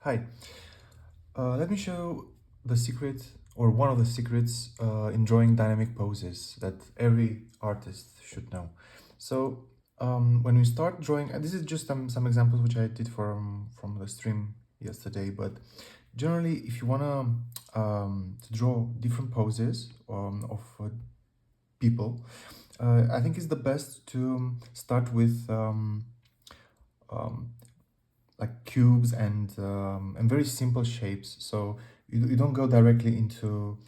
Hi, let me show the secret or one of the secrets in drawing dynamic poses that every artist should know. So when we start drawing, and this is just some examples which I did from the stream yesterday, but generally if you want to draw different poses of people, I think it's the best to start with um, like cubes and very simple shapes. So you don't go directly into,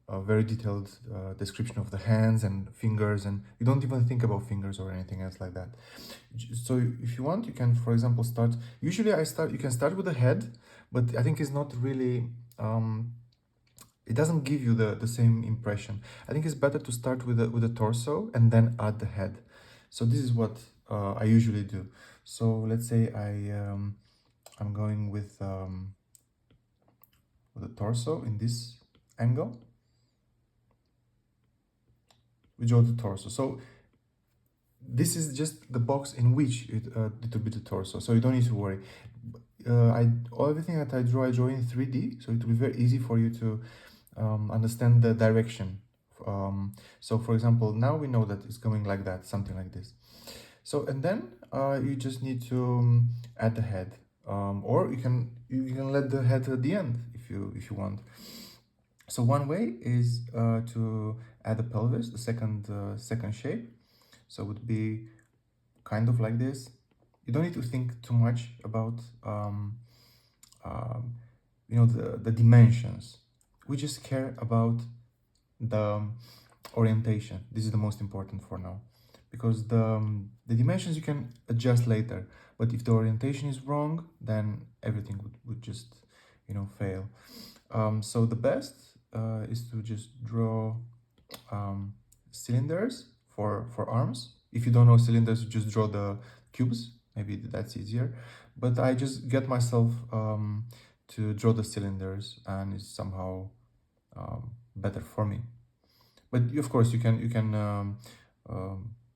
a very detailed description of the hands and fingers, and you don't even think about fingers or anything else like that. So if you want, you can, for example, start. Usually, you can start with the head, but I think it's not really. It doesn't give you the same impression. I think it's better to start with the torso and then add the head. So this is what I usually do. So let's say I'm going with the torso in this angle. We draw the torso. So this is just the box in which it will be the torso. So you don't need to worry. Everything that I draw in 3D, so it will be very easy for you to understand the direction. So for example, now we know that it's going like that, something like this. So and then you just need to add the head, or you can let the head at the end if you want. So one way is to add the pelvis, the second shape. So it would be kind of like this. You don't need to think too much about um, the dimensions. We just care about the orientation. This is the most important for now, because the dimensions you can adjust later, but if the orientation is wrong, then everything would just fail. So the best is to just draw cylinders for arms. If you don't know cylinders, you just draw the cubes. Maybe that's easier. But I just get myself to draw the cylinders, and it's somehow better for me. But of course, you can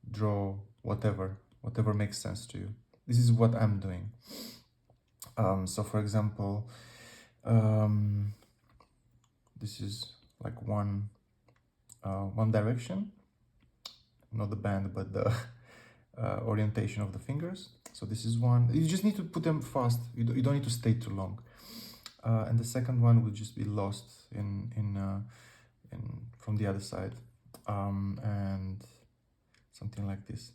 draw whatever makes sense to you. This is what I'm doing. So for example, um, this is like one direction, not the band, but the orientation of the fingers. So this is one. You just need to put them fast. You don't need to stay too long. And the second one will just be lost in from the other side, and something like this.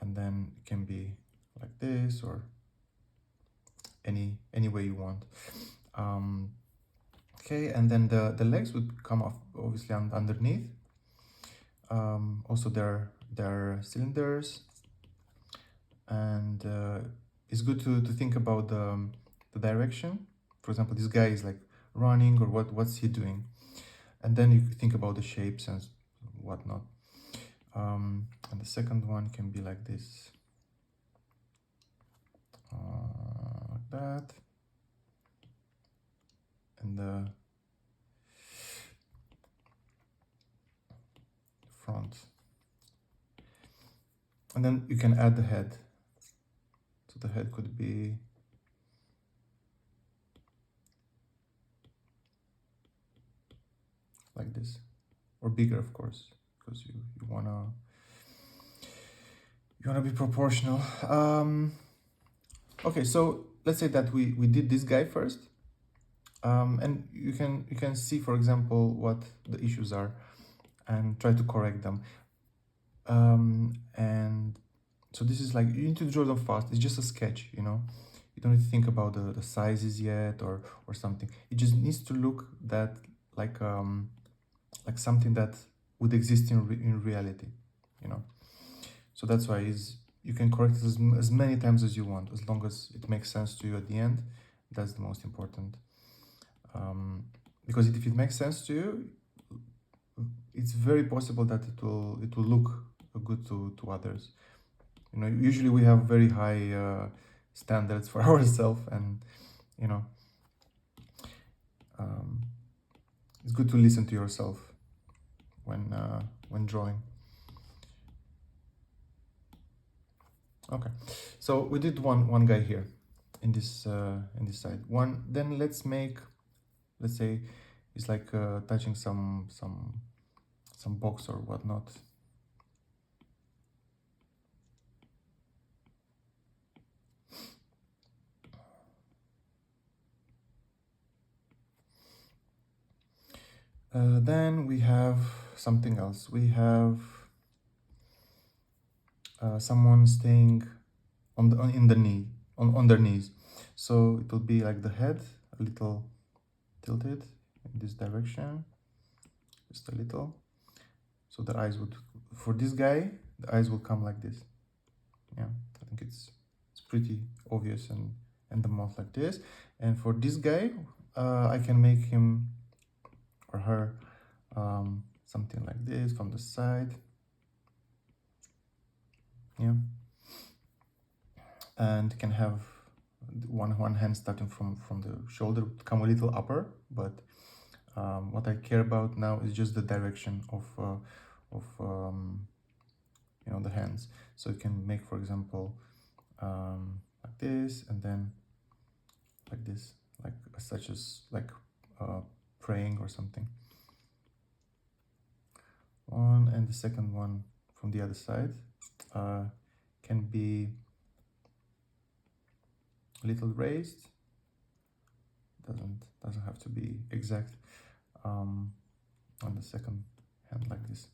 And then it can be like this or any way you want. Okay, and then the legs would come off obviously underneath. Also there are cylinders, and it's good to think about the direction. For example, this guy is like running, or what's he doing, and then you think about the shapes and whatnot. And the second one can be like this, like that, and the front, and then you can add the head. So the head could be like this, or bigger, of course, because you wanna be proportional. Okay, so let's say that we did this guy first, and you can see, for example, what the issues are and try to correct them. And so this is like, you need to draw them fast. It's just a sketch, you don't need to think about the sizes yet or something. It just needs to look that like something that would exist in reality, so that's why you can correct it as many times as you want, as long as it makes sense to you at the end. That's the most important, because if it makes sense to you, it's very possible that it will look good to others. Usually we have very high standards for ourselves, and you know um, it's good to listen to yourself when drawing. Okay, so we did one guy here. in this side one. Then let's make, let's say it's like touching some box or whatnot. Then we have something else. We have someone staying in the knee, on their knees. So it will be like the head a little tilted in this direction, just a little. So the eyes would, for this guy, the eyes will come like this. Yeah, I think it's pretty obvious, and the mouth like this. And for this guy, I can make him or her something like this from the side. Yeah, and can have one hand starting from the shoulder, come a little upper, but what I care about now is just the direction of you know, the hands. So you can make, for example, like this, and then like this, like such as like praying or something. One, and the second one from the other side can be a little raised. Doesn't have to be exact. On the second hand like this.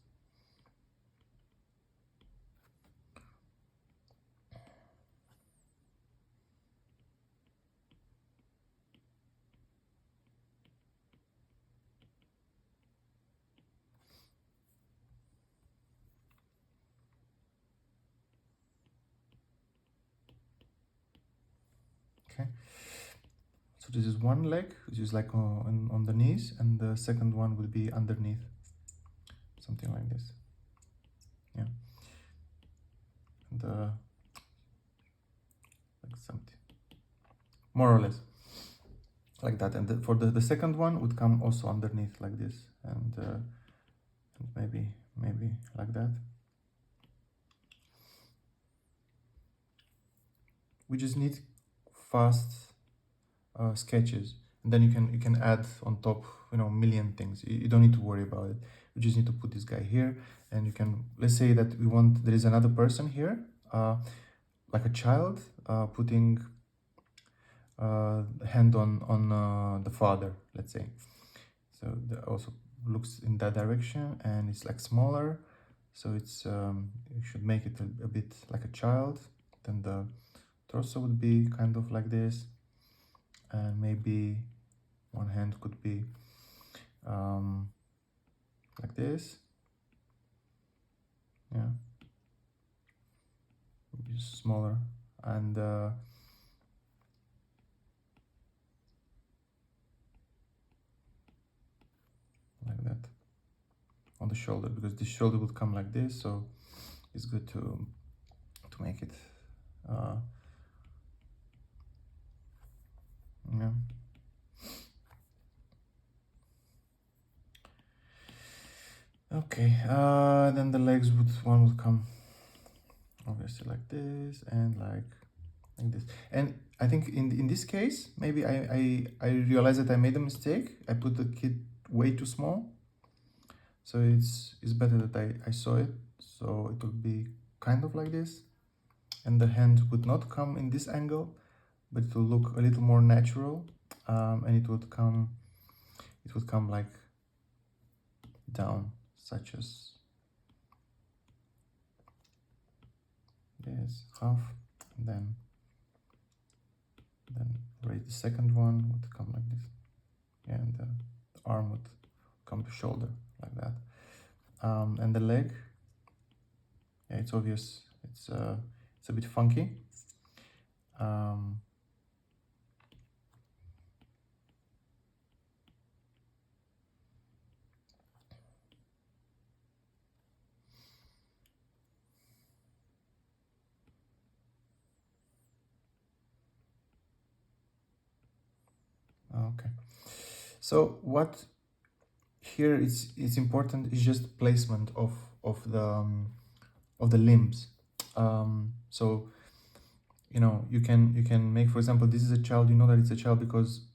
Okay, so this is one leg, which is like on the knees, and the second one will be underneath, something like this. Yeah, and like something more or less like that. And for the second one would come also underneath like this, and maybe like that. We just need fast sketches, and then you can add on top, you know, million things. You don't need to worry about it. You just need to put this guy here, and you can, let's say that we want, there is another person here, like a child, putting hand on the father, let's say. So that also looks in that direction, and it's like smaller, so it's you should make it a bit like a child. Then the torso would be kind of like this, and maybe one hand could be like this. Yeah, maybe smaller, and like that on the shoulder, because the shoulder would come like this, so it's good to make it yeah. Okay, then the legs would come obviously like this, and like this. And I think in this case, maybe I realized that I made a mistake. I put the kid way too small, so it's better that I saw it. So it will be kind of like this, and the hand would not come in this angle, but it will look a little more natural, and it would come like down, such as this, half, and then raise the second one, would come like this. Yeah, and the arm would come to shoulder like that. And the leg, yeah, it's obvious, it's a bit funky. Okay, so what here is important is just placement of the limbs. So you can make, for example, this is a child. You know that it's a child because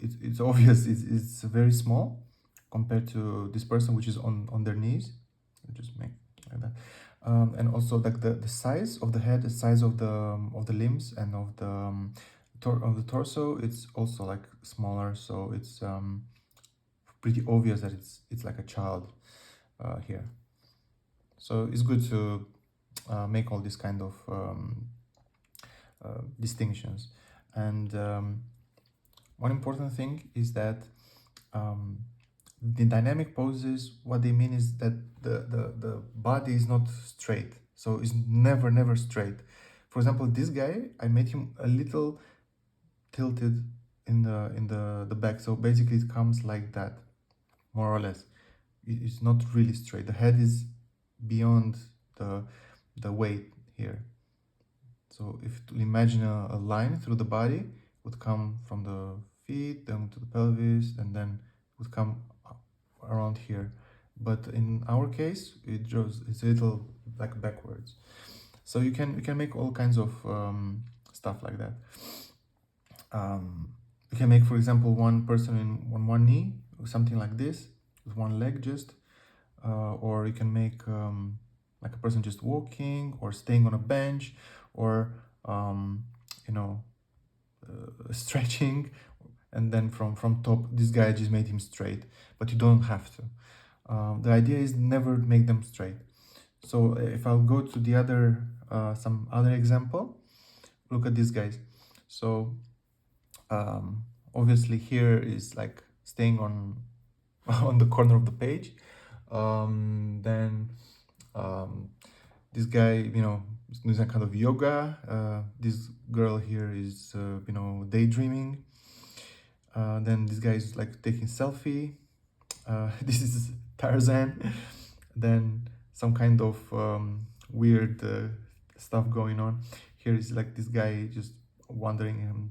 it's obvious. It's very small compared to this person, which is on their knees. Just make like that. And also like the size of the head, the size of the limbs, and of the torso, it's also like smaller. So it's pretty obvious that it's like a child here. So it's good to make all these kind of distinctions. And one important thing is that um, the dynamic poses, what they mean is that the body is not straight. So it's never straight. For example, this guy, I made him a little tilted in the back. So basically it comes like that, more or less. It's not really straight. The head is beyond the weight here. So if to imagine a line through the body, would come from the feet, then to the pelvis, and then would come around here. But in our case, it's a little like backwards. So you can make all kinds of stuff like that. You can make, for example, one person on one knee, something like this, with one leg just, or you can make like a person just walking or staying on a bench, or you know stretching, and then from top this guy just made him straight, but you don't have to. The idea is never make them straight. So if I'll go to the other some other example, look at these guys. So obviously here is like staying on on the corner of the page. Then this guy, is doing some kind of yoga. This girl here is, daydreaming. Then this guy is like taking selfie. This is Tarzan. Then some kind of weird stuff going on. Here is like this guy just wondering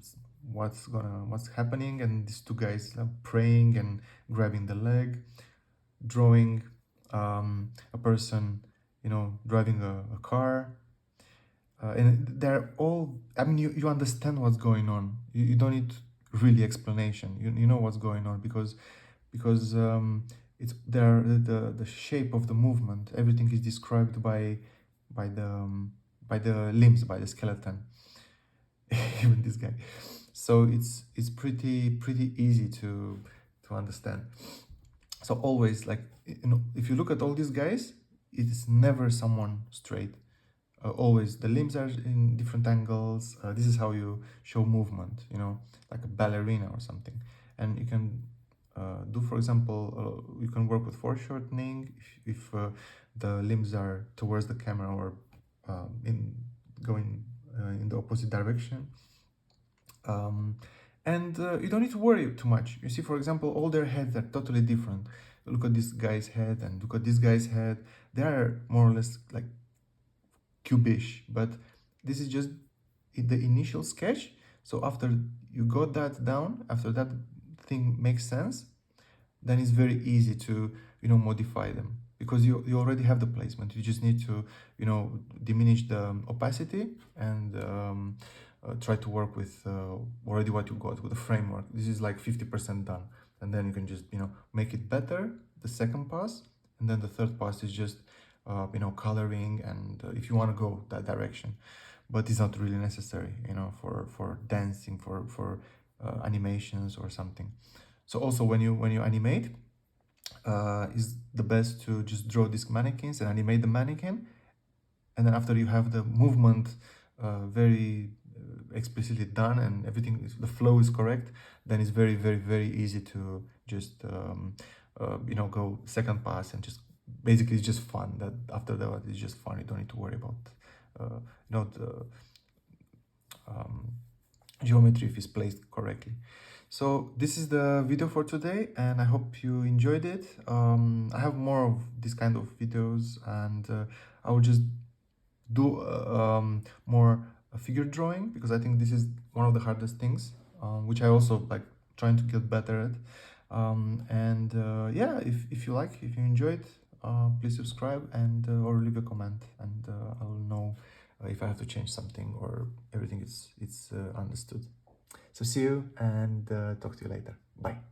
what's happening, and these two guys praying and grabbing the leg, drawing a person, driving a car. And they're all, I mean, you understand what's going on. You don't need really explanation. You know what's going on because it's there. The shape of the movement, everything is described by the limbs, by the skeleton. Even this guy. So it's pretty easy to understand. So always, like, if you look at all these guys, it is never someone straight. Always the limbs are in different angles. This is how you show movement, like a ballerina or something. And you can do, for example, you can work with foreshortening if the limbs are towards the camera, or in going in the opposite direction. And you don't need to worry too much. You see, for example, all their heads are totally different. Look at this guy's head and look at this guy's head. They are more or less like cubish, but this is just the initial sketch. So after you got that down, after that thing makes sense, then it's very easy to modify them, because you already have the placement. You just need to diminish the opacity and try to work with already what you got with the framework. This is like 50% done, and then you can just make it better the second pass, and then the third pass is just coloring, and if you want to go that direction, but it's not really necessary for dancing, for animations or something. So also when you animate, is the best to just draw these mannequins and animate the mannequin, and then after you have the movement very explicitly done and everything the flow is correct, then it's very easy to just go second pass, and just basically it's just fun. That after that it's just fun. You don't need to worry about the geometry if it's placed correctly. So this is the video for today, and I hope you enjoyed it. I have more of this kind of videos, and I will just do more figure drawing, because I think this is one of the hardest things, which I also like trying to get better at. And yeah, if you enjoyed, please subscribe and or leave a comment, and I will know if I have to change something or everything is it's understood. So see you and talk to you later. Bye.